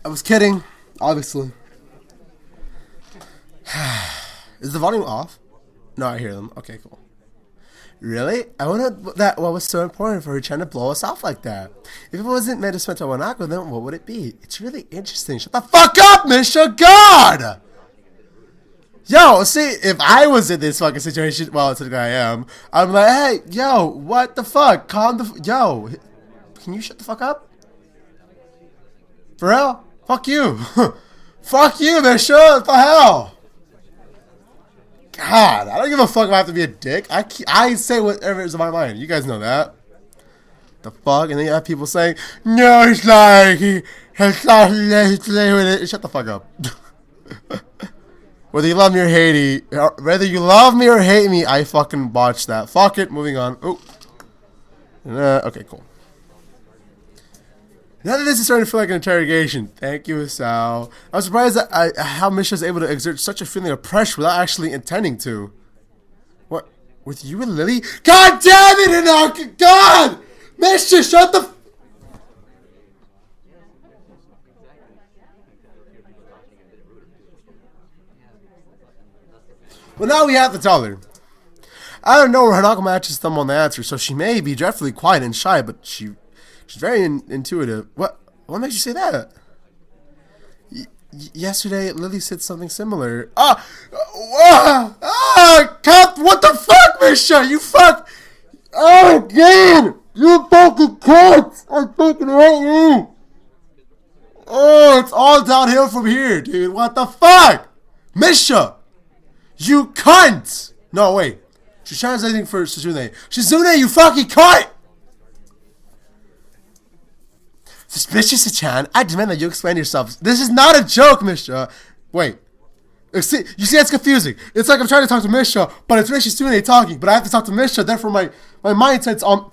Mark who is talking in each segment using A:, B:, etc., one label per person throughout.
A: I was kidding, obviously. Is the volume off? No, I hear them. Okay, cool. Really? I wonder what was so important for her trying to blow us off like that. If it wasn't meant to spend time with Hanako, then what would it be? It's really interesting. Shut the fuck up, Misha! God! Yo, see, if I was in this fucking situation, well, it's the guy I am, I'm like, hey, yo, what the fuck? Yo, can you shut the fuck up? For real? Fuck you. Fuck you, Misha! What the hell? God, I don't give a fuck if I have to be a dick. I say whatever is in my mind. You guys know that. The fuck? And then you have people saying, no, it's like, he's playing with it. Shut the fuck up. Whether you love me or hate me, I fucking botched that. Fuck it, moving on. Oh. Okay, cool. Now that this is starting to feel like an interrogation. Thank you, Sal. I was surprised at how Misha is able to exert such a feeling of pressure without actually intending to. What? With you and Lily? God damn it, Hanako! God! Misha, shut the... Well, now we have to tell her. I don't know where Hanako matches thumb on the answer, so she may be dreadfully quiet and shy, but she's very intuitive. What makes you say that? Yesterday, Lily said something similar. What the fuck, Misha? You fuck! Oh, God! You fucking cunt! I fucking hate you! Oh, it's all downhill from here, dude. What the fuck? Misha! You cunt! No, wait. She's translating for Shizune. Shizune, you fucking cunt! Suspicious-chan, I demand that you explain yourself. This is not a joke, Misha. Wait. You see, it's confusing. It's like I'm trying to talk to Misha, but it's really Shizune talking, but I have to talk to Misha, therefore my mindset's on...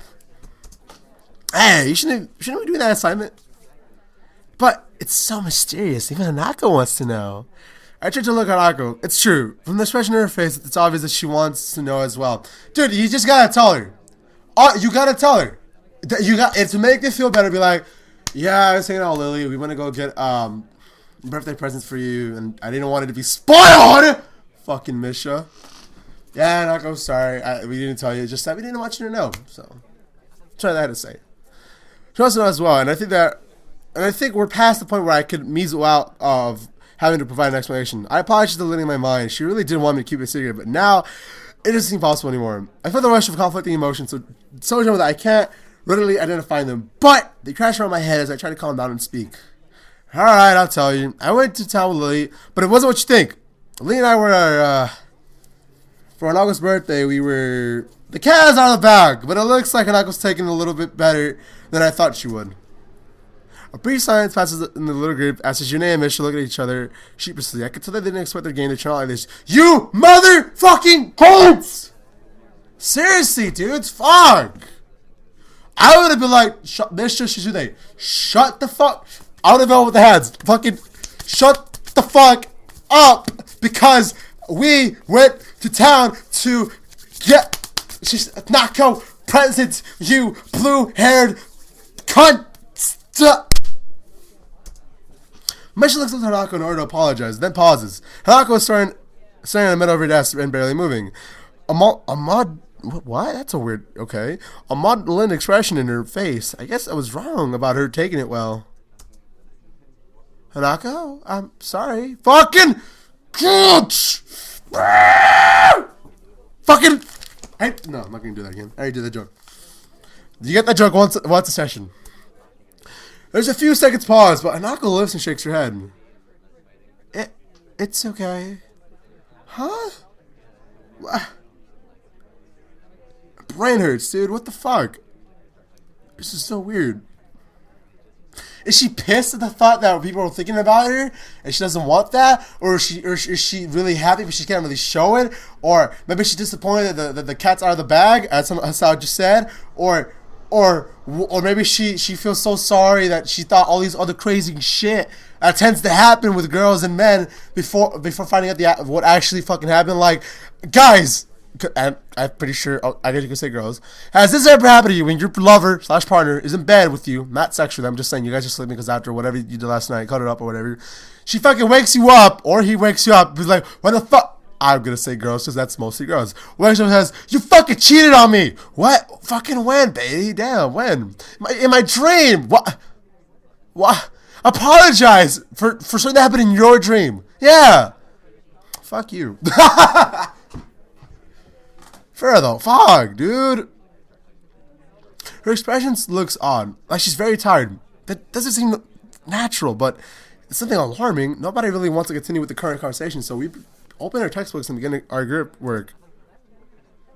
A: Hey, you shouldn't be doing that assignment. But it's so mysterious. Even Hanako wants to know. I tried to look at Hanako. It's true. From the expression on her face, it's obvious that she wants to know as well. Dude, you just gotta tell her. You gotta tell her. It's to make it feel better, be like, yeah, I was hanging out with Lily. We want to go get birthday presents for you, and I didn't want it to be spoiled! Fucking Misha. Yeah, Hanako, sorry. We didn't tell you. Just that we didn't want you to know. So, that's what I had to say. She wants to know as well, and I think we're past the point where I could measle out of having to provide an explanation. I apologize to Lily in my mind. She really didn't want me to keep it secret, but now it doesn't seem possible anymore. I feel the rush of conflicting emotions, so much that I can't readily identify them, but they crash around my head as I try to calm down and speak. Alright, I'll tell you. I went to town with Lily, but it wasn't what you think. Lily and I were, for Hanako's birthday, the cat is out of the bag, but it looks like Hanako's taking it a little bit better than I thought she would. A brief silence passes in the little group as Shizune and Misha look at each other sheepishly. I could tell they didn't expect their game to turn out like this. You motherfucking cunts! Seriously, dudes, fuck! I would have been like, Misha, Shizune, shut the fuck... I would have gone with the hands. Fucking shut the fuck up, because we went to town to get Hanako presents, you blue-haired cunt. Misha looks at Hanako in order to apologize, then pauses. Hanako is staring in the middle of her desk and barely moving. What? That's a weird... Okay. A maudlin expression in her face. I guess I was wrong about her taking it well. Hanako? I'm sorry. Fucking... Fucking... No, I'm not going to do that again. I already did that joke. You get that joke once a session. There's a few seconds pause, but Hanako lifts and shakes her head. It's okay. Huh? Brain hurts, dude. What the fuck? This is so weird. Is she pissed at the thought that people are thinking about her and she doesn't want that? Or is she really happy but she can't really show it? Or maybe she's disappointed that the cat's out of the bag, as Sal just said? Or maybe she feels so sorry that she thought all these other crazy shit that tends to happen with girls and men before finding out what actually fucking happened. Like, guys, and I'm pretty sure, I guess you could say girls, has this ever happened to you when your lover / partner is in bed with you, not sexually, I'm just saying, you guys are sleeping because after whatever you did last night, cut it up or whatever, she fucking wakes you up, or he wakes you up, he's like, what the fuck? I'm gonna say girls, because that's mostly girls. Wakes up and says, you fucking cheated on me! What? Fucking when, baby? Damn, when? In my dream! What? What? Apologize for something that happened in your dream. Yeah. Fuck you. Fair though. Fuck, dude. Her expressions looks odd. Like she's very tired. That doesn't seem natural, but it's something alarming. Nobody really wants to continue with the current conversation, so we open our textbooks and begin our group work.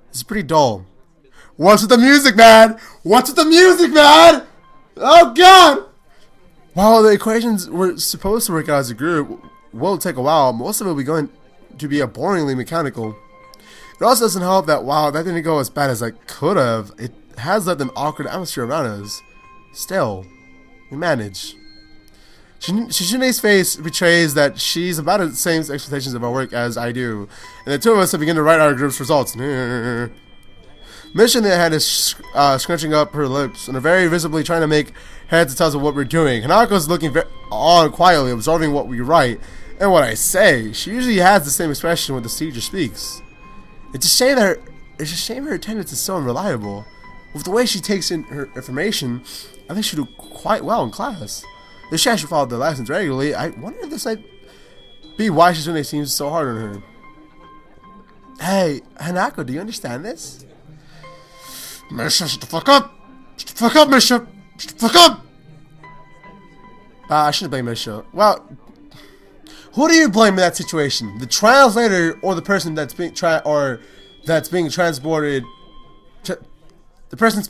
A: This is pretty dull. What's with the music, man? What's with the music, man? Oh, God. While the equations were supposed to work out as a group will take a while, most of it will be going to be a boringly mechanical. It also doesn't help that while that didn't go as bad as I could have, it has left an awkward atmosphere around us. Still, we manage. Shizune's face betrays that she's about the same expectations of our work as I do, and the two of us have begun to write our group's results. Mission that had is scrunching up her lips and are very visibly trying to make heads and tails of what we're doing. Hanako's looking on quietly, absorbing what we write and what I say. She usually has the same expression when the teacher speaks. It's a shame her attendance is so unreliable. With the way she takes in her information, I think she'll do quite well in class. If she actually followed the lessons regularly, I wonder if this might be why Shizune seems so hard on her. Hey, Hanako, do you understand this? Misha, shut the fuck up! Shut the fuck up, Misha! Shut the fuck up! I shouldn't blame Misha. Well, who do you blame in that situation? The translator or the person that's being transported? The person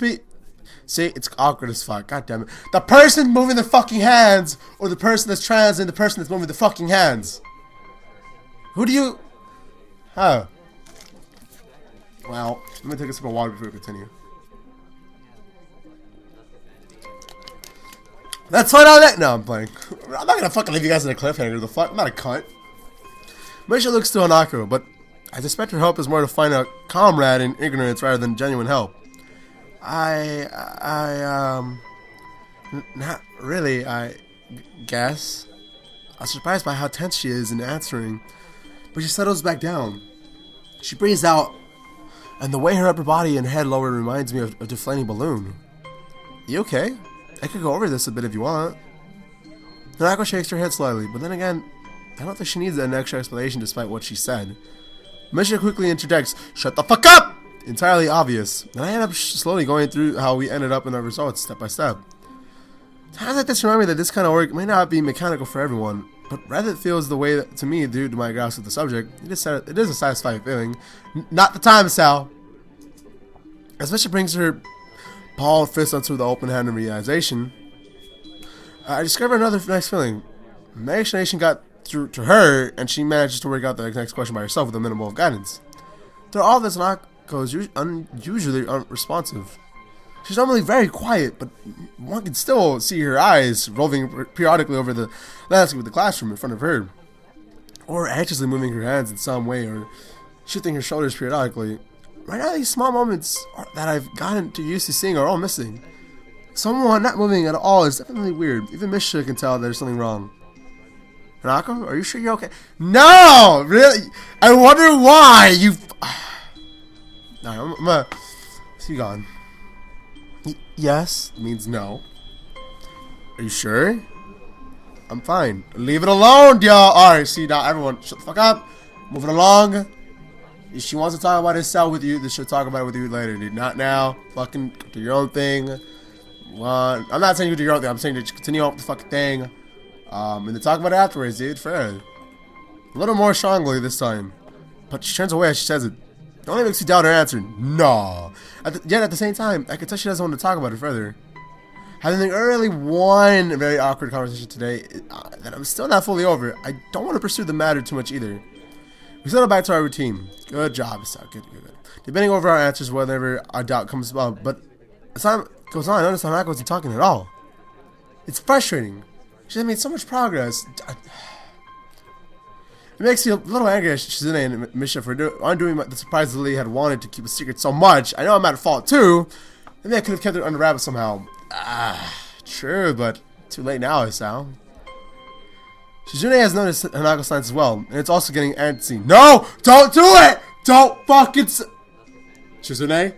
A: See, it's awkward as fuck. God damn it. The person moving the fucking hands, or the person that's translating the person that's moving the fucking hands. Who do you? Huh. Well, let me take a sip of water before we continue. Let's find out that. No, I'm playing. I'm not gonna fucking leave you guys in a cliffhanger. The fuck? I'm not a cunt. Misha looks to Hanako, but I suspect her help is more to find a comrade in ignorance rather than genuine help. Not really, I guess. I was surprised by how tense she is in answering, but she settles back down. She breathes out, and the way her upper body and head lower reminds me of a deflating balloon. You okay? I could go over this a bit if you want. Hanako shakes her head slightly, but then again, I don't think she needs an extra explanation despite what she said. Misha quickly interjects, "Shut the fuck up!" Entirely obvious, and I end up slowly going through how we ended up in our results step by step. Times like this remind me that this kind of work may not be mechanical for everyone, but rather it feels the way that, to me, due to my grasp of the subject, it is a satisfying feeling. Not the time, Sal. As Misha brings her balled fist onto the open hand in realization, I discover another nice feeling. My explanation got through to her, and she manages to work out the next question by herself with a minimal guidance. Through all this, Hanako is unusually unresponsive. She's normally very quiet, but one can still see her eyes roving periodically over the landscape of the classroom in front of her, or anxiously moving her hands in some way, or shifting her shoulders periodically. Right now, these small moments that I've gotten too used to seeing are all missing. Someone not moving at all is definitely weird. Even Misha can tell there's something wrong. Hanako, are you sure you're okay? No! Really? I wonder why you... Alright, I'm gonna... See you gone. Yes means no. Are you sure? I'm fine. Leave it alone, y'all. Alright, see now, everyone, shut the fuck up. Moving along. If she wants to talk about this cell with you, then she'll talk about it with you later, dude. Not now. Fucking do your own thing. I'm not saying you do your own thing. I'm saying to continue on with the fucking thing. And then talk about it afterwards, dude. Fair. A little more strongly this time. But she turns away as she says it. It only makes you doubt her answer. No. Yet at the same time, I can tell she doesn't want to talk about it further. Having early one very awkward conversation today that I'm still not fully over, I don't want to pursue the matter too much either. We settle back to our routine. Good job, Sal. Good. Debating over our answers whenever our doubt comes up, but as time goes on, I notice Hanako isn't talking at all. It's frustrating. She has made so much progress. It makes you a little angry at Shizune and Misha for undoing what surprisingly had wanted to keep a secret so much. I know I'm at fault too. Maybe I could have kept it under wraps somehow. True, but too late now, Isao. Shizune has noticed Hanako's signs as well, and it's also getting antsy. No! Don't do it! Don't fucking Shizune?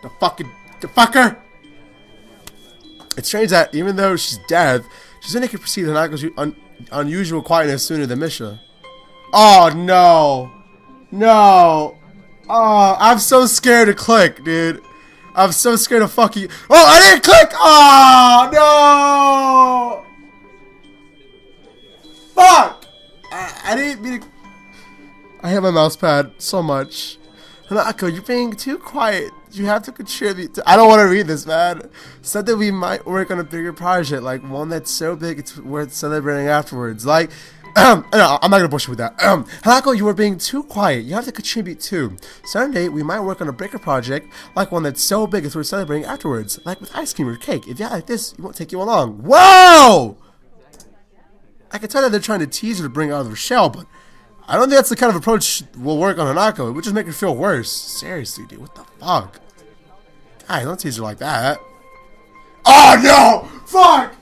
A: The fucker! It's strange that even though she's dead, Shizune can perceive Hanako's unusual quietness sooner than Misha. Oh no! No! Oh, I'm so scared to click, dude. I'm so scared to fuck you. Oh, I didn't click! Oh no! Fuck! I didn't mean to. I hate my mouse pad so much. Hanako, you're being too quiet. You have to contribute to. I don't want to read this, man. Said that we might work on a bigger project, like one that's so big it's worth celebrating afterwards. Like, no, I'm not gonna bullshit with that. Hanako, you were being too quiet. You have to contribute too. Someday we might work on a bigger project, like one that's so big it's worth celebrating afterwards, like with ice cream or cake. If you like this, it won't take you along. Whoa! I can tell that they're trying to tease her to bring her out of her shell, but I don't think that's the kind of approach will work on Hanako. It would just make her feel worse. Seriously, dude, what the fuck? Guys, don't tease her like that. Oh no! Fuck!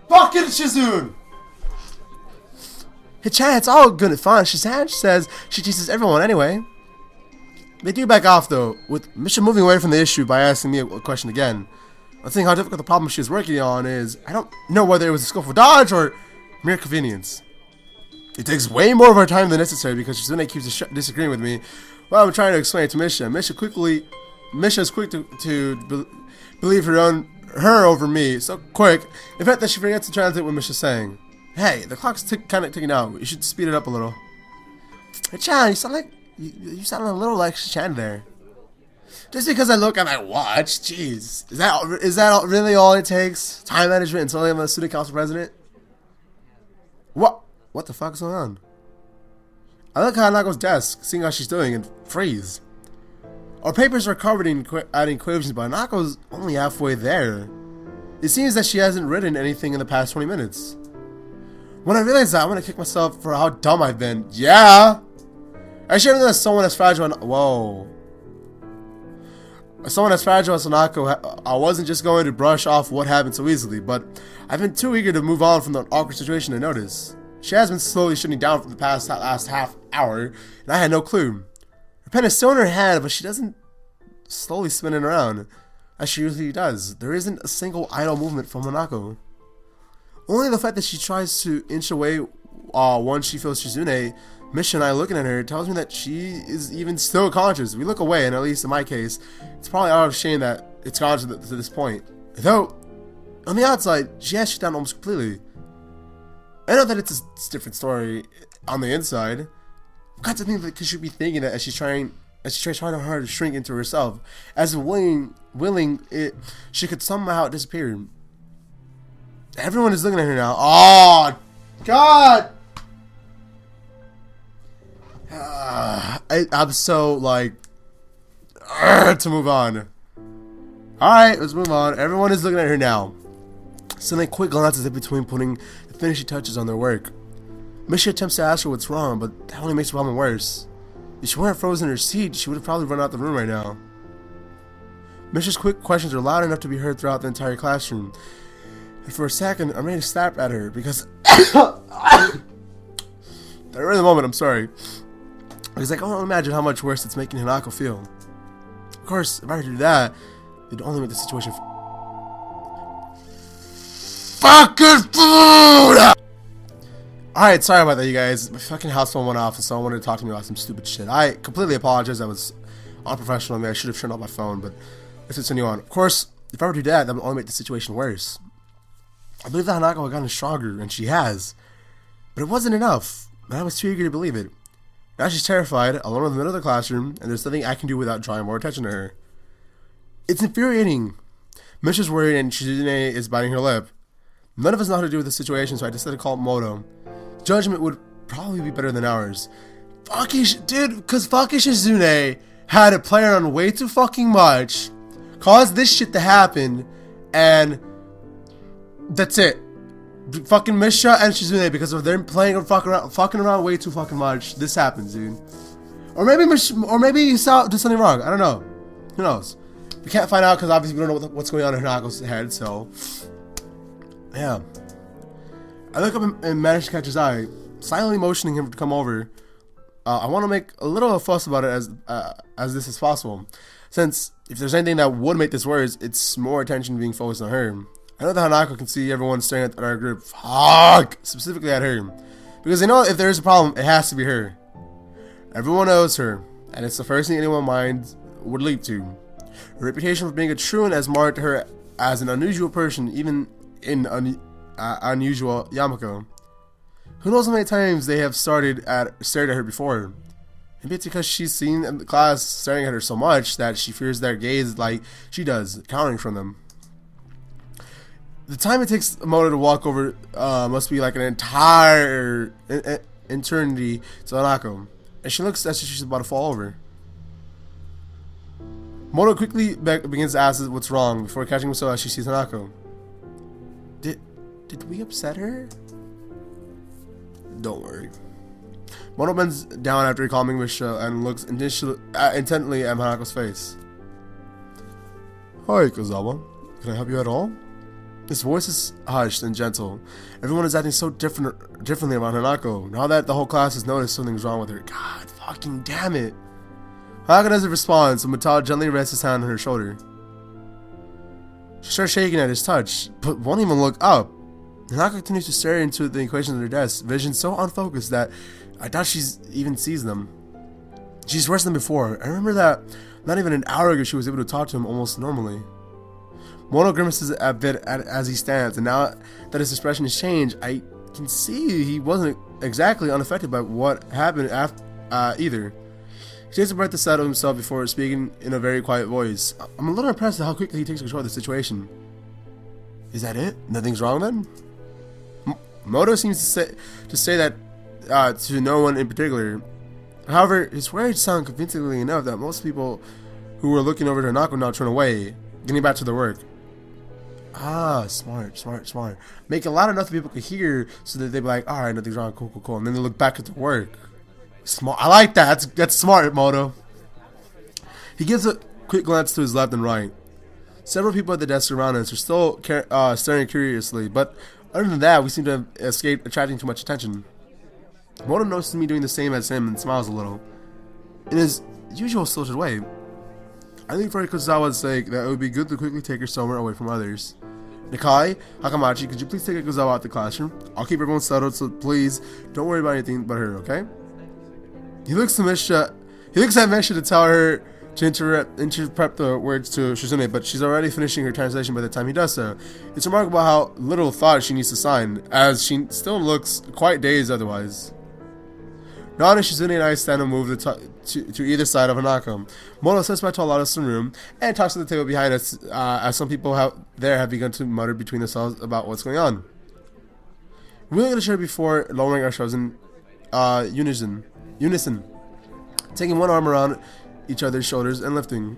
A: Fucking Shizune! Hey Chan, it's all good and fun. Shizan says she teases everyone anyway. They do back off though, with Misha moving away from the issue by asking me a question again. I'm thinking how difficult the problem she was working on is. I don't know whether it was a skillful dodge or mere convenience. It takes way more of our time than necessary because Shizune keeps disagreeing with me. Well, I'm trying to explain it to Misha. Misha is quick to believe her over me. So quick, in fact, that she forgets to translate what Misha's saying. Hey, the clock's kind of ticking out. You should speed it up a little. Hey, Chan, you sound like you sound a little like Chan there. Just because I look and I watch, jeez, is that really all it takes? Time management until I'm a student council president? What the fuck is going on? I look at Hanako's desk, seeing how she's doing, and freeze. Our papers are covered in adding equations, but Hanako's only halfway there. It seems that she hasn't written anything in the past 20 minutes. When I realize that, I'm gonna kick myself for how dumb I've been. Yeah! I should have known that someone as fragile as Hanako, I wasn't just going to brush off what happened so easily, but I've been too eager to move on from the awkward situation to notice. She has been slowly shutting down for the last half hour, and I had no clue. Her pen is still in her hand, but she doesn't slowly spinning around, as she usually does. There isn't a single idle movement from Hanako. Only the fact that she tries to inch away once she feels Shizune, Misha and I looking at her, tells me that she is even still conscious. We look away, and at least in my case, it's probably out of shame that it's gone to this point. Though, on the outside, she has shut down almost completely. I know that it's a different story on the inside. I've got to think that she should be thinking that as she tries hard to shrink into herself, as willing it, she could somehow disappear. Everyone is looking at her now. Oh, God! I'm so like to move on. Alright, let's move on. Everyone is looking at her now. Sending quick glances in between, putting the finishing touches on their work. Misha attempts to ask her what's wrong, but that only makes the problem worse. If she weren't frozen in her seat, she would have probably run out the room right now. Misha's quick questions are loud enough to be heard throughout the entire classroom. And for a second, I'm ready to snap at her because right in the moment, I'm sorry. Because I can't imagine how much worse it's making Hanako feel. Of course, if I were to do that, it'd only make the situation fucking food! Alright, sorry about that, you guys. My fucking house phone went off, and someone wanted to talk to me about some stupid shit. I completely apologize. That was unprofessional of me. I should have turned off my phone, but let's continue on. Of course, if I were to do that would only make the situation worse. I believe that Hanako had gotten stronger, and she has. But it wasn't enough, and I was too eager to believe it. Now she's terrified, alone in the middle of the classroom, and there's nothing I can do without drawing more attention to her. It's infuriating. Misha's worried, and Shizune is biting her lip. None of us know how to deal with the situation, so I decided to call Moto. Judgment would probably be better than ours. Fucking because fucking Shizune had it playing on way too fucking much, caused this shit to happen, and that's it. fucking Misha and Shizune, because of them playing or fucking around way too fucking much, this happens, dude. Or maybe you saw did something wrong. I don't know. Who knows? We can't find out because obviously we don't know what's going on in Hanako's head. So, yeah. I look up and manage to catch his eye, silently motioning him to come over. I want to make a little fuss about it as this is possible, since if there's anything that would make this worse, it's more attention being focused on her. I know that Hanako can see everyone staring at our group, specifically at her, because they know if there is a problem, it has to be her. Everyone knows her, and it's the first thing anyone's mind would leap to. Her reputation for being a truant has marked her as an unusual person, even in unusual Yamako. Who knows how many times they have stared at her before. Maybe it's because she's seen in the class staring at her so much that she fears their gaze like she does, cowering from them. The time it takes Moto to walk over must be like an entire eternity to Hanako, and she looks as if she's about to fall over. Moto quickly begins to ask what's wrong before catching herself as she sees Hanako. Did we upset her? Don't worry. Moto bends down after calming Misha and looks intently at Hanako's face. Hi, Kozawa. Can I help you at all? His voice is hushed and gentle. Everyone is acting so differently about Hanako. Now that the whole class has noticed something's wrong with her. God fucking damn it. Hanako doesn't respond, so Matao gently rests his hand on her shoulder. She starts shaking at his touch, but won't even look up. Hanako continues to stare into the equations on her desk, vision so unfocused that I doubt she even sees them. She's worse than before. I remember that not even an hour ago she was able to talk to him almost normally. Mono grimaces a bit as he stands, and now that his expression has changed, I can see he wasn't exactly unaffected by what happened either. He takes a breath to settle himself before speaking in a very quiet voice. I'm a little impressed at how quickly he takes control of the situation. Is that it? Nothing's wrong then? Moto seems to say that to no one in particular. However, his words sound convincingly enough that most people who were looking over to Hanako now turn away, getting back to their work. Smart. Make it loud enough that people could hear so that they'd be like, alright, nothing's wrong, cool. And then they look back at their work. Smart. I like that. That's smart, Moto. He gives a quick glance to his left and right. Several people at the desk around us are still staring curiously, but other than that, we seem to have escaped attracting too much attention. Moto notices me doing the same as him and smiles a little. In his usual stilted way. I think for Kozawa's sake that it would be good to quickly take her somewhere away from others. Nikai, Hakamachi, could you please take Kozawa out the classroom? I'll keep everyone settled, so please don't worry about anything but her, okay? He looks at Misha to tell her to interpret the words to Shizune, but she's already finishing her translation by the time he does so. It's remarkable how little thought she needs to sign, as she still looks quite dazed otherwise. Nana, Shizune, and I stand and move to either side of Hanako. Mono sits by to allow us some room and talks to the table behind us, as some people have begun to mutter between themselves about what's going on. We look at each other before lowering our shoulders in unison, taking one arm around each other's shoulders and lifting.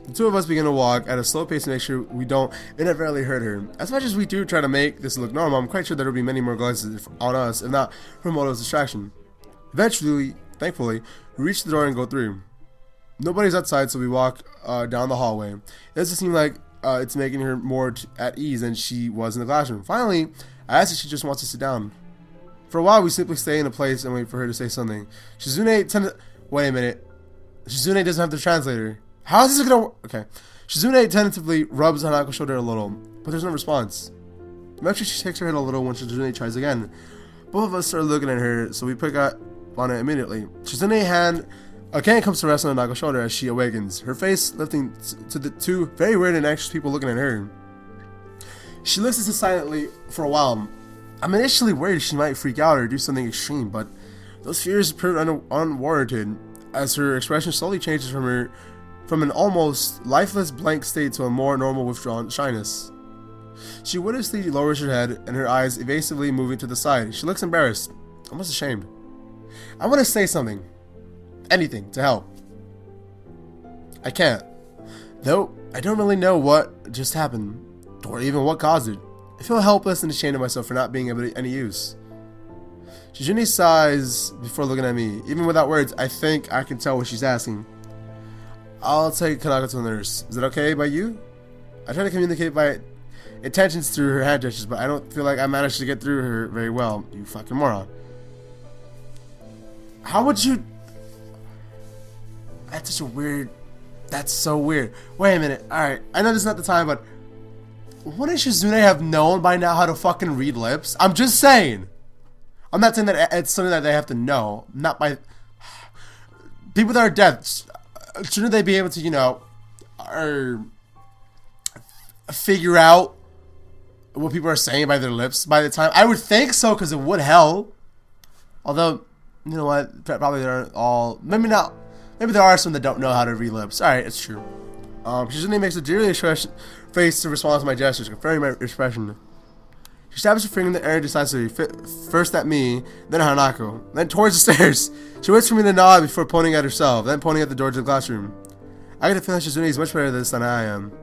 A: The two of us begin to walk at a slow pace to make sure we don't inadvertently hurt her. As much as we do try to make this look normal, I'm quite sure there will be many more glances on us, if not from Moto's distraction. Eventually, thankfully, we reach the door and go through. Nobody's outside, so we walk down the hallway. It doesn't seem like it's making her more at ease than she was in the classroom. Finally, I ask if she just wants to sit down. For a while, we simply stay in a place and wait for her to say something. Wait a minute. Shizune doesn't have the translator. How is this gonna work? Okay. Shizune tentatively rubs Hanako's shoulder a little, but there's no response. Eventually, she shakes her head a little when Shizune tries again. Both of us start looking at her, so we pick up on it immediately. Shizune's hand again comes to rest on Hanako's shoulder as she awakens, her face lifting to the two very weird and anxious people looking at her. She listens silently for a while. I'm initially worried she might freak out or do something extreme, but those fears prove unwarranted as her expression slowly changes from an almost lifeless blank state to a more normal withdrawn shyness. She wittingly lowers her head and her eyes evasively moving to the side. She looks embarrassed, almost ashamed. I want to say something. Anything to help. I can't. Though I don't really know what just happened, or even what caused it. I feel helpless and ashamed of myself for not being of any use. Shizune sighs before looking at me. Even without words, I think I can tell what she's asking. I'll take Hanako to the nurse. Is it okay by you? I try to communicate by intentions through her hand gestures, but I don't feel like I managed to get through her very well. You fucking moron. How would you... That's such a weird... That's so weird. Wait a minute. Alright, I know this is not the time, but... Wouldn't Shizune have known by now how to fucking read lips? I'm just saying. I'm not saying that it's something that they have to know. Not by... People that are deaf, shouldn't they be able to, you know... figure out what people are saying by their lips by the time? I would think so, because it would help. Although, you know what? Probably they're all... Maybe not. Maybe there are some that don't know how to read lips. Alright, it's true. Shizune makes a dearly face to respond to my gestures, confirming my expression. She stabs her finger in the air decisively, first at me, then at Hanako, then towards the stairs. She waits for me to nod before pointing at herself, then pointing at the door to the classroom. I get the feeling Shizune is much better at this than I am.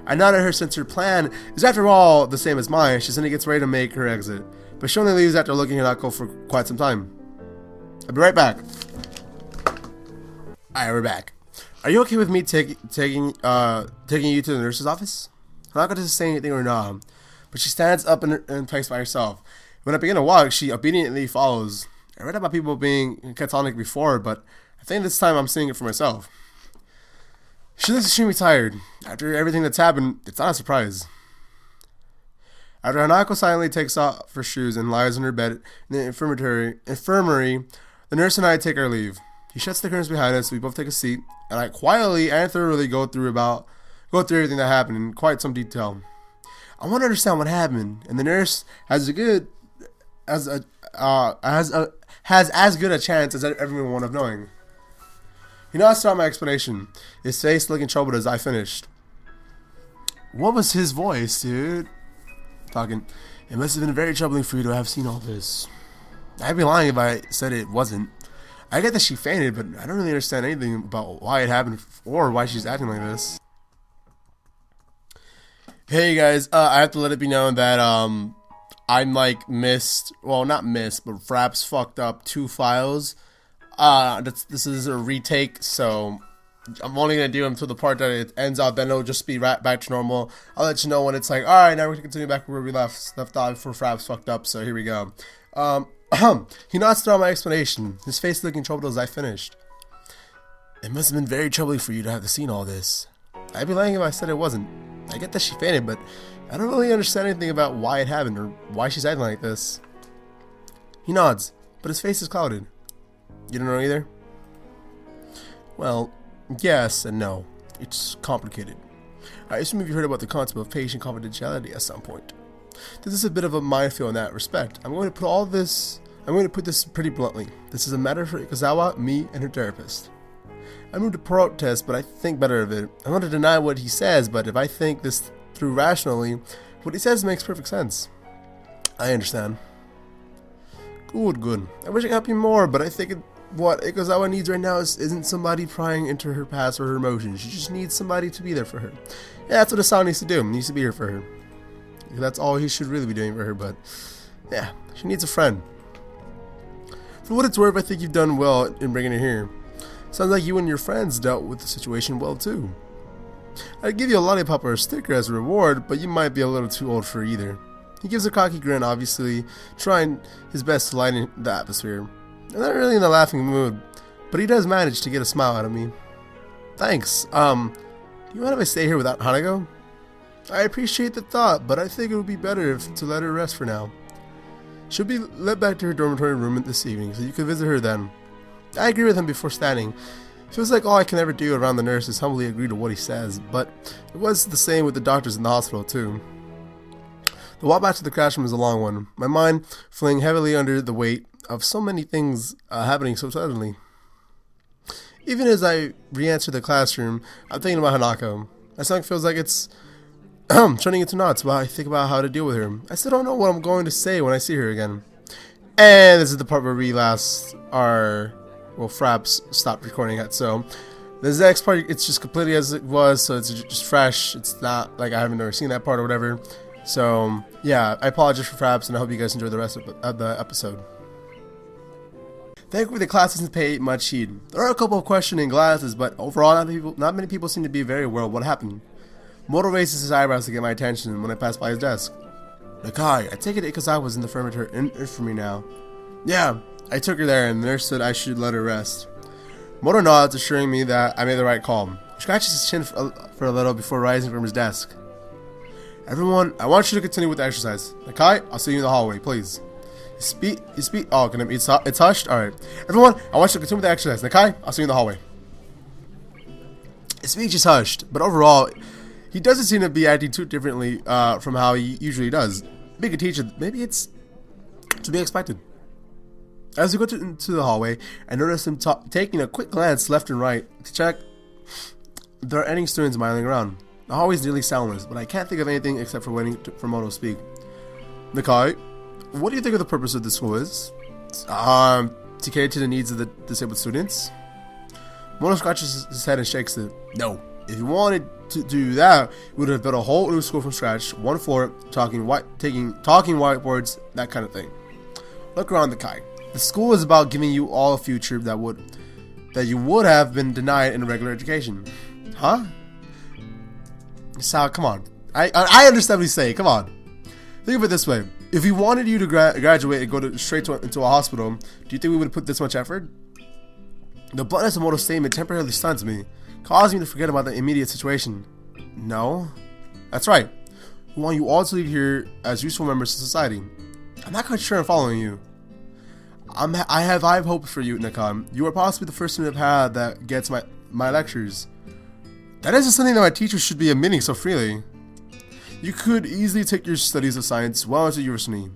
A: I nod at her since her plan is after all the same as mine. Shizune gets ready to make her exit, but she only leaves after looking at Hanako for quite some time. I'll be right back. Alright, we're back. Are you okay with me taking you to the nurse's office? Hanako doesn't say anything or nod, but she stands up in place by herself. When I begin to walk, she obediently follows. I read about people being catatonic before, but I think this time I'm seeing it for myself. She looks extremely tired. After everything that's happened, it's not a surprise. After Hanako silently takes off her shoes and lies on her bed in the infirmary, the nurse and I take our leave. He shuts the curtains behind us, we both take a seat, and I quietly and thoroughly go through everything that happened in quite some detail. I want to understand what happened, and the nurse has as good a chance as everyone of knowing. He nods throughout my explanation, his face looking troubled as I finished. What was his voice, dude? Talking. It must have been very troubling for you to have seen all this. I'd be lying if I said it wasn't. I get that she fainted, but I don't really understand anything about why it happened or why she's acting like this. Hey guys, I have to let it be known that I'm like not missed, but Fraps fucked up 2 files. This is a retake, so I'm only gonna do until the part that it ends out. Then it'll just be right back to normal. I'll let you know when it's like, all right, now we're gonna continue back where we left off before Fraps fucked up. So here we go. He nods throughout my explanation, his face looking troubled as I finished. It must have been very troubling for you to have seen all this. I'd be lying if I said it wasn't. I get that she fainted, but I don't really understand anything about why it happened or why she's acting like this. He nods, but his face is clouded. You don't know either? Well, yes and no. It's complicated. I assume you've heard about the concept of patient confidentiality at some point. This is a bit of a minefield in that respect. I'm going to put this pretty bluntly. This is a matter for Ikazawa, me, and her therapist. I moved to protest, but I think better of it. I want to deny what he says, but if I think this through rationally, what he says makes perfect sense. I understand. Good. I wish I could help you more, but I think what Ikazawa needs right now isn't somebody prying into her past or her emotions. She just needs somebody to be there for her. Yeah, that's what Asao needs to do. He needs to be here for her. That's all he should really be doing for her, but yeah, she needs a friend. For what it's worth, I think you've done well in bringing her here. Sounds like you and your friends dealt with the situation well too. I'd give you a lollipop or a sticker as a reward, but you might be a little too old for either. He gives a cocky grin, obviously trying his best to lighten the atmosphere. I'm not really in a laughing mood, but he does manage to get a smile out of me. Thanks. Do you mind if I stay here without Hanako? I appreciate the thought, but I think it would be better to let her rest for now. She'll be led back to her dormitory room this evening, so you can visit her then. I agree with him before standing. Feels like all I can ever do around the nurse is humbly agree to what he says, but it was the same with the doctors in the hospital too. The walk back to the classroom is a long one, my mind feeling heavily under the weight of so many things happening so suddenly. Even as I re-enter the classroom, I'm thinking about Hanako. My stomach feels like it's turning into knots while I think about how to deal with her. I still don't know what I'm going to say when I see her again. And this is the part where we last are... Well, Fraps stopped recording it, so... This next part, it's just completely as it was, so it's just fresh. It's not like I haven't ever seen that part or whatever. So, yeah, I apologize for fraps, and I hope you guys enjoy the rest of the episode. Thankfully, the class doesn't pay much heed. There are a couple of questioning glances, but overall, not many people seem to be very aware of what happened. Moto raises his eyebrows to get my attention when I pass by his desk. Nakai, I take it because I was in the infirmary now. Yeah, I took her there, and the nurse said I should let her rest. Moto nods, assuring me that I made the right call. He scratches his chin for a little before rising from his desk. Everyone, I want you to continue with the exercise. Nakai, I'll see you in the hallway, please. Oh, it's hushed? Alright. Everyone, I want you to continue with the exercise. Nakai, I'll see you in the hallway. His speech is hushed, but overall, he doesn't seem to be acting too differently from how he usually does. Being a teacher, maybe it's to be expected. As we go into the hallway, I notice him taking a quick glance left and right to check if there are any students miling around. The hallway is nearly soundless, but I can't think of anything except for waiting for Moto to speak. Nakai, what do you think of the purpose of the school is? To cater to the needs of the disabled students? Moto scratches his head and shakes it. No. If you wanted to do that, we would have built a whole new school from scratch, one floor, talking whiteboards, that kind of thing. Look around, Nakai. The school is about giving you all a future that you would have been denied in a regular education. Huh? Sal, come on. I understand what he's saying. Come on. Think of it this way. If we wanted you to graduate and go straight into a hospital, do you think we would have put this much effort? The bluntness of Moto's statement temporarily stuns me, causing me to forget about the immediate situation. No. That's right. We want you all to leave here as useful members of society. I'm not quite sure I'm following you. I have high hopes for you, Nakai. You are possibly the first student I've had that gets my lectures. That isn't something that my teachers should be admitting so freely. You could easily take your studies of science well into university.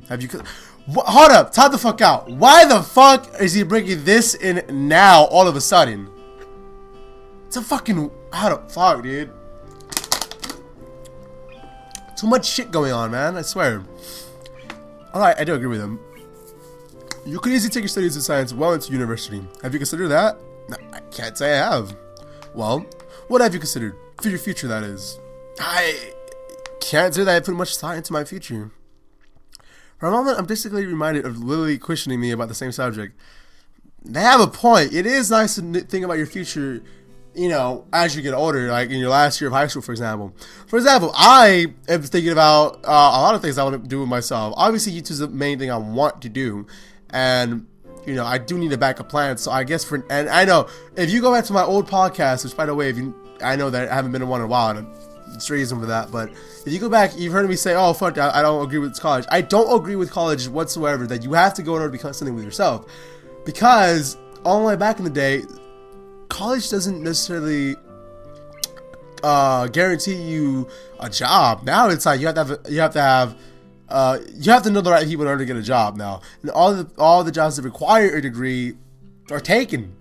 A: Hold up, time the fuck out. Why the fuck is he bringing this in now all of a sudden? It's a fucking, how the fuck, dude? Too much shit going on, man, I swear. Alright, I do agree with him. You could easily take your studies of science well into university. Have you considered that? No, I can't say I have. Well, what have you considered? For your future, that is. I can't say that I put much thought into my future. For a moment, I'm basically reminded of Lily questioning me about the same subject. They have a point. It is nice to think about your future, you know, as you get older, like in your last year of high school, for example. For example, I am thinking about a lot of things I want to do with myself. Obviously, YouTube is the main thing I want to do. And, you know, I do need a backup plan. So I guess and I know, if you go back to my old podcast, which by the way, I know that I haven't been in one in a while, and there's a reason for that, but if you go back, you've heard me say, oh, fuck that, I don't agree with college. I don't agree with college whatsoever, that you have to go in order to become something with yourself. Because, all the way back in the day, college doesn't necessarily guarantee you a job. Now it's like you have to know the right people in order to get a job now. And all the jobs that require a degree are taken.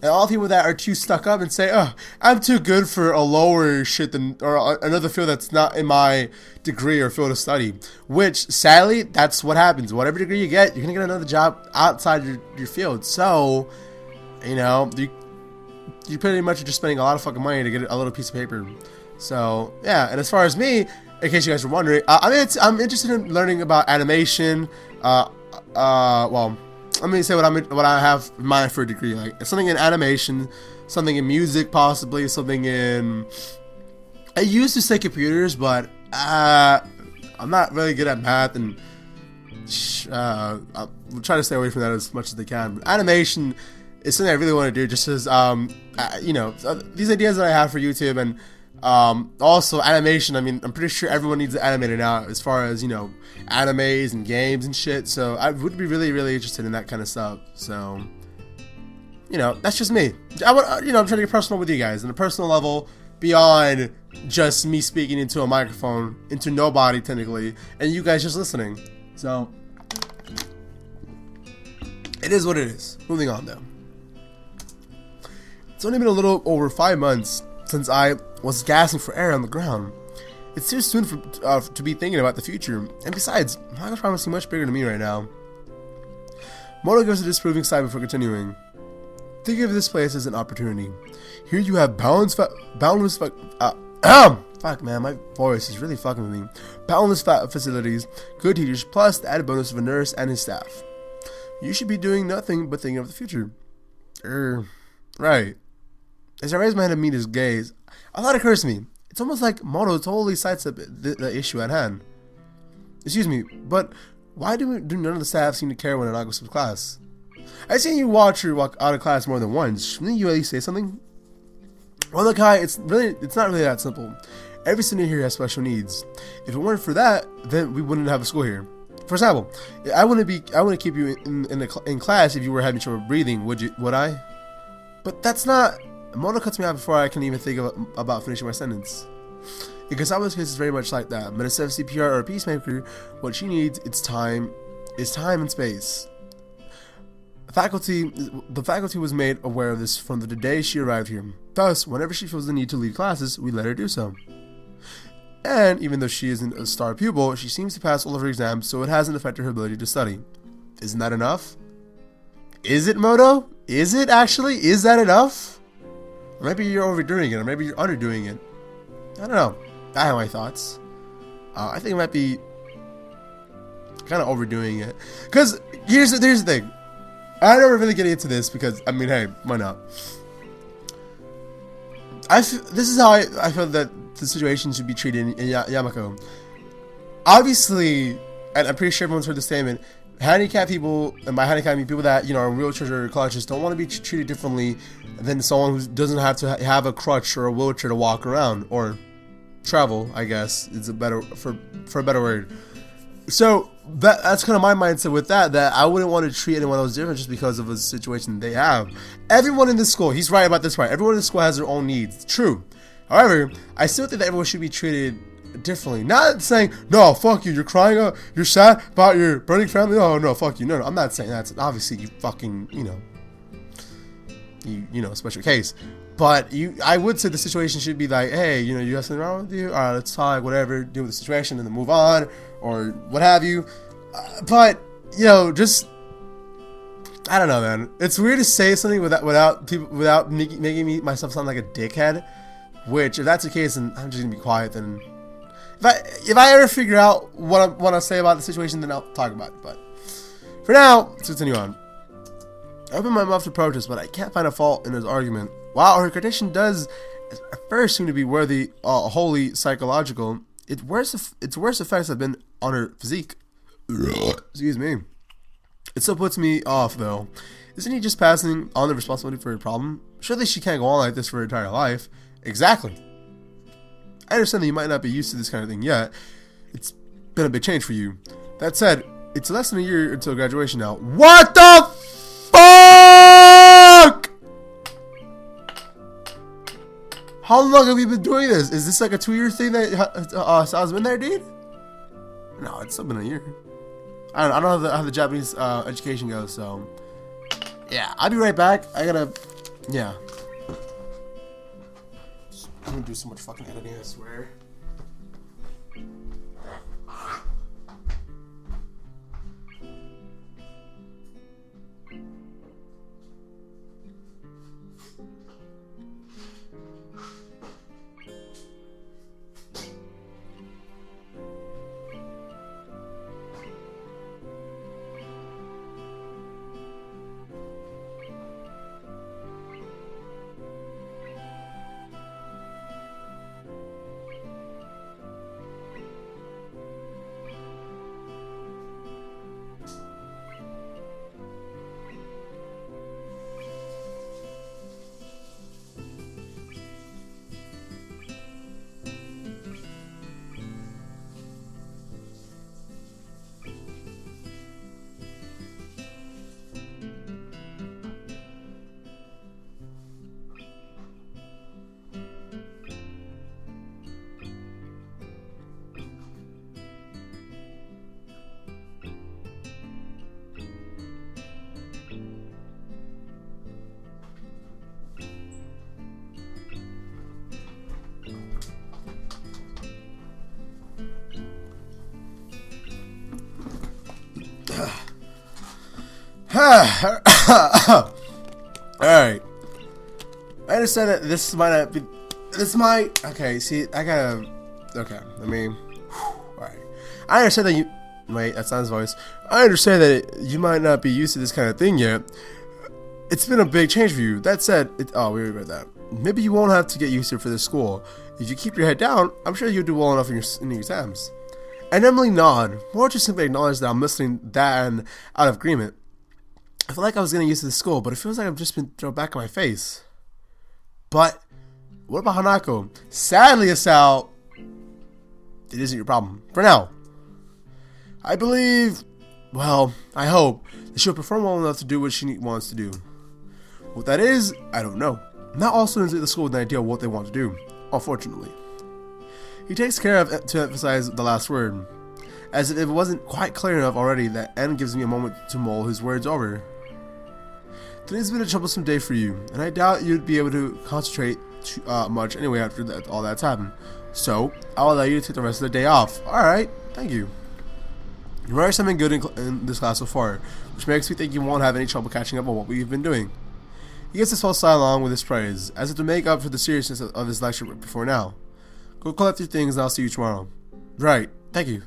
A: And all the people that are too stuck up and say, oh, I'm too good for a lower shit or another field that's not in my degree or field of study. Which, sadly, that's what happens. Whatever degree you get, you're going to get another job outside your field. So, you know, you pretty much are just spending a lot of fucking money to get a little piece of paper. So, yeah. And as far as me, in case you guys were wondering, I'm interested in learning about animation. Well, let me say what I have in mind for a degree. Like something in animation, something in music, possibly something in. I used to say computers, but I'm not really good at math, and I'll try to stay away from that as much as I can. But animation is something I really want to do, just as you know, these ideas that I have for YouTube and. Also animation, I mean, I'm pretty sure everyone needs to animate it now as far as, you know, animes and games and shit, so I would be really, really interested in that kind of stuff. So, you know, that's just me. I'm trying to get personal with you guys on a personal level beyond just me speaking into a microphone, into nobody technically, and you guys just listening. So, it is what it is. Moving on though. It's only been a little over 5 months since I was gasping for air on the ground. It's too soon to be thinking about the future, and besides, Hanako promising much bigger to me right now. Moto gives a disapproving sigh before continuing. Think of this place as an opportunity. Here you have boundless Fuck, man, my voice is really fucking with me. Boundless facilities, good teachers, plus the added bonus of a nurse and his staff. You should be doing nothing but thinking of the future. Right. As I raise my head to meet his gaze, a thought occurs to me. It's almost like Moto totally sidestepped the issue at hand. Excuse me, but why do none of the staff seem to care when Hanako skips class? I've seen you watch her walk out of class more than once. Shouldn't you at least say something? Well, look, Kai, it's not really that simple. Every student here has special needs. If it weren't for that, then we wouldn't have a school here. For example, I wouldn't keep you in class if you were having trouble breathing, would I? But that's not. Moto cuts me out before I can even think about finishing my sentence. In Kasawa's case, it's very much like that. But instead of CPR or a peacemaker, what she needs is time and space. The faculty was made aware of this from the day she arrived here. Thus, whenever she feels the need to leave classes, we let her do so. And even though she isn't a star pupil, she seems to pass all of her exams, so it hasn't affected her ability to study. Isn't that enough? Is it, Moto? Is it actually? Is that enough? Or maybe you're overdoing it, or maybe you're underdoing it. I don't know. I have my thoughts. I think it might be kind of overdoing it. Because here's the thing. I don't really get into this because, I mean, hey, why not? This is how I feel that the situation should be treated in Yamako. Obviously, and I'm pretty sure everyone's heard the statement, handicapped people, and by handicapped I mean people that, are in wheelchairs or crutches, don't want to be treated differently than someone who doesn't have to have a crutch or a wheelchair to walk around or travel, I guess is a better for a better word. So that's kind of my mindset with that I wouldn't want to treat anyone else different just because of a situation they have. Everyone in this school, he's right about this part. Everyone in this school has their own needs. True. However, I still think that everyone should be treated differently. Not saying, no, fuck you, you're crying out, you're sad about your burning family. No, fuck you. No, I'm not saying that. Obviously, you fucking, special case. But I would say the situation should be like, hey, you have something wrong with you? All right, let's talk, whatever, deal with the situation and then move on, or what have you. But, just, I don't know, man. It's weird to say something without making myself sound like a dickhead. Which, if that's the case, then I'm just gonna be quiet. Then, if I ever figure out what I want to say about the situation, then I'll talk about it. But for now, let's continue on. I open my mouth to protest, but I can't find a fault in his argument. While her criticism does at first seem to be worthy, wholly psychological, its worst effects have been on her physique. Excuse me. It still puts me off, though. Isn't he just passing on the responsibility for her problem? Surely she can't go on like this for her entire life. Exactly. I understand that you might not be used to this kind of thing yet. It's been a big change for you. That said, it's less than a year until graduation now. What the fuck? How long have we been doing this? Is this like a 2-year thing that Sal's been there, dude? No, it's still been a year. I don't know how the Japanese education goes, so yeah, I'll be right back. Yeah. I'm gonna do so much fucking editing, I swear. Alright. I understand that this might not be. Okay, see, I gotta Okay, I mean, alright. I understand that you... Wait, that's not his voice. I understand that you might not be used to this kind of thing yet. It's been a big change for you. That said, oh, we already read that. Maybe you won't have to get used to it for this school. If you keep your head down, I'm sure you'll do well enough in your exams. And Emily nod, more just simply acknowledge that I'm listening that and out of agreement. I feel like I was getting used to the school, but it feels like I've just been thrown back in my face. But what about Hanako? Sadly, Asao, it isn't your problem. For now. I believe, well, I hope that she'll perform well enough to do what she wants to do. What that is, I don't know. Not all students at the school with an idea of what they want to do, unfortunately. He takes care of to emphasize the last word, as if it wasn't quite clear enough already that N gives me a moment to mull his words over. Today's been a troublesome day for you, and I doubt you'd be able to concentrate much anyway after all that's happened. So, I'll allow you to take the rest of the day off. Alright, thank you. You learned something good in this class so far, which makes me think you won't have any trouble catching up on what we've been doing. He gets his full side along with his praise, as if to make up for the seriousness of his lecture before now. Go collect your things and I'll see you tomorrow. Right, thank you.